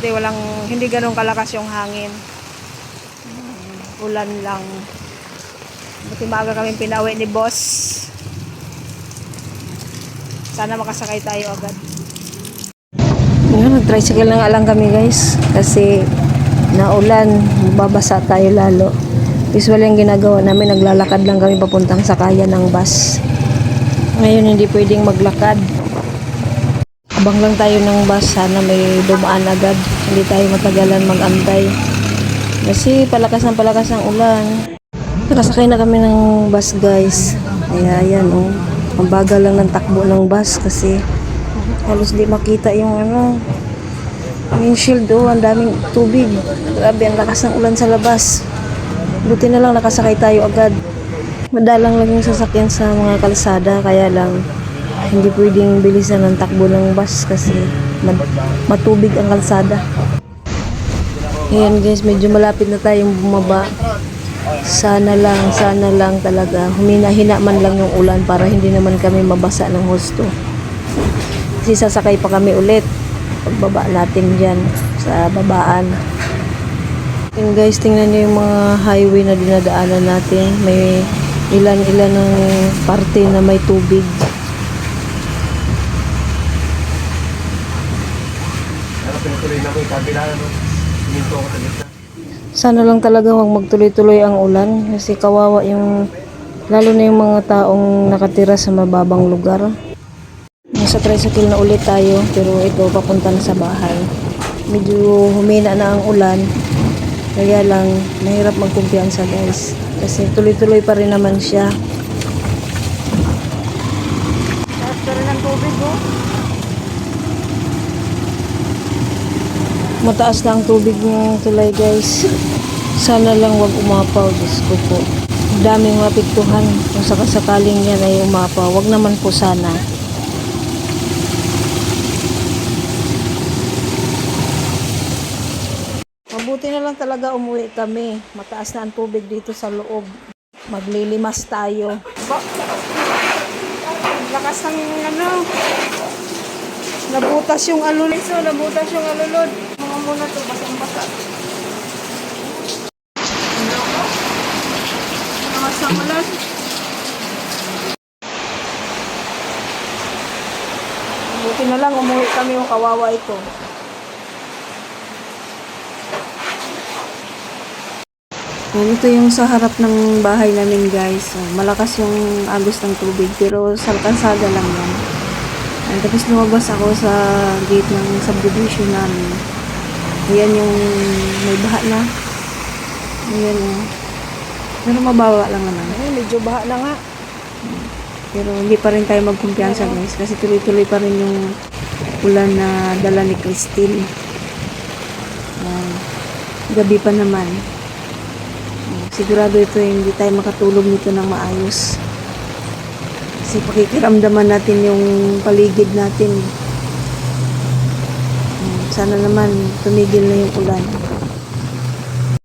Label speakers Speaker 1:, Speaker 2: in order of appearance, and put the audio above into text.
Speaker 1: Buti hindi ganun kalakas yung hangin. Ulan lang. Buti maaga kami pinauwi ni boss. Sana makasakay tayo agad. Nag-tricycle na nga lang kami guys. Kasi naulan, babasa tayo lalo. Usually yung ginagawa namin, naglalakad lang kami papuntang sakayan ng bus. Ngayon hindi pwedeng maglakad. Abang lang tayo ng bus, sana may dumaan agad. Hindi tayo matagalan mag-antay. Kasi palakas ng ulan. Nakasakay na kami ng bus guys. Kaya yan oh. Ang bagal lang ng takbo ng bus kasi halos di makita yung windshield oh. Ang daming tubig. Grabe ang lakas ng ulan sa labas. Buti na lang nakasakay tayo agad. Madalang lang yung sasakyan sa mga kalsada. Kaya lang hindi pwedeng bilisan ng takbo ng bus kasi matubig ang kalsada. Ayan guys, medyo malapit na tayong bumaba. Sana lang talaga humina-hina man lang yung ulan para hindi naman kami mabasa ng husto. Kasi sasakay pa kami ulit pagbaba natin dyan sa babaan. And guys, tingnan nyo yung mga highway na dinadaanan natin. May ilan-ilan ng parte na may tubig. Sana lang talaga huwag magtuloy-tuloy ang ulan kasi kawawa yung lalo na yung mga taong nakatira sa mababang lugar. Nasa tricycle na ulit tayo pero ito papunta na sa bahay. Medyo humina na ang ulan kaya lang mahirap magkumpiyansa guys kasi tuloy-tuloy pa rin naman siya. Sarap ka rin ang tubig oh. Mataas na ang tubig ng tulay guys. Sana lang wag umapaw. Diyos ko po. Daming mapiktuhan. Kung sakasakaling yan ay umapaw. Wag naman po sana. Mabuti na lang talaga umuwi kami. Mataas na ang tubig dito sa loob. Maglilimas tayo. Lakas ng nabutas yung alulod. Nabutas yung alulod. Mga muna to, basang-basa. Nakasang ulan. Buti na lang umuwi kami yung kawawa ito. Ito yung sa harap ng bahay namin guys. Malakas yung agos ng tubig pero sa kalsada lang yan. Tapos lumabas ako sa gate ng subdivision namin. Ayan yung may baha na. Ayan o. Pero mababa lang naman. Medyo baha na nga. Pero hindi pa rin tayo magkumpiyansa guys. Kasi tuloy-tuloy pa rin yung ulan na dala ni Christine. Gabi pa naman. Sigurado ito hindi tayo makatulog nito ng maayos. Kasi pakikiramdaman natin yung paligid natin. Sana naman tumigil na yung ulan.